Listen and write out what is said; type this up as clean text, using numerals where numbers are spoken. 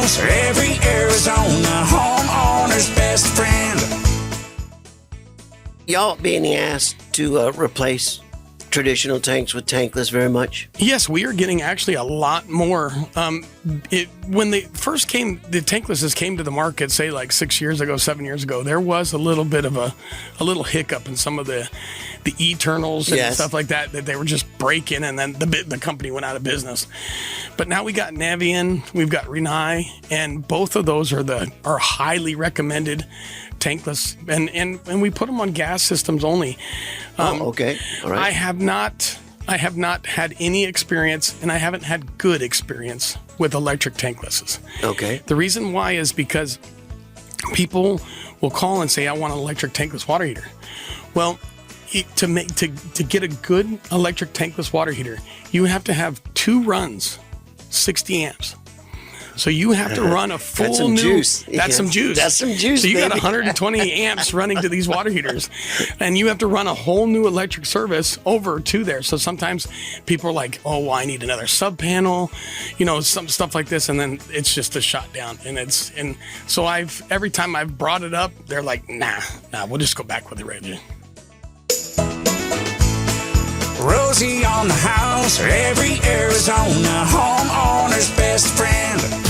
house, every Arizona homeowner's best friend. Y'all being asked to replace traditional tanks with tankless very much? Yes, we are getting actually a lot more. When they first came, the tanklesses came to the market, say like 7 years ago, there was a little bit of a little hiccup in some of the Eternals and stuff like that they were just breaking, and then the company went out of business. But now we got Navien, we've got Rinnai, and both of those are highly recommended tankless, and we put them on gas systems only. Okay. All right. I have not had any experience, and I haven't had good experience with electric tanklesses. Okay. The reason why is because people will call and say, I want an electric tankless water heater. Well, to get a good electric tankless water heater, you have to have 2 runs, 60 amps. So you have to run a full That's some juice. That's some juice. That's some juice. So you got baby. 120 amps running to these water heaters, and you have to run a whole new electric service over to there. So sometimes people are like, "Oh, well, I need another sub panel," some stuff like this, and then it's just a shot down. And so every time I've brought it up, they're like, "Nah, we'll just go back with the regular." Rosie on the house, every Arizona homeowner's best friend.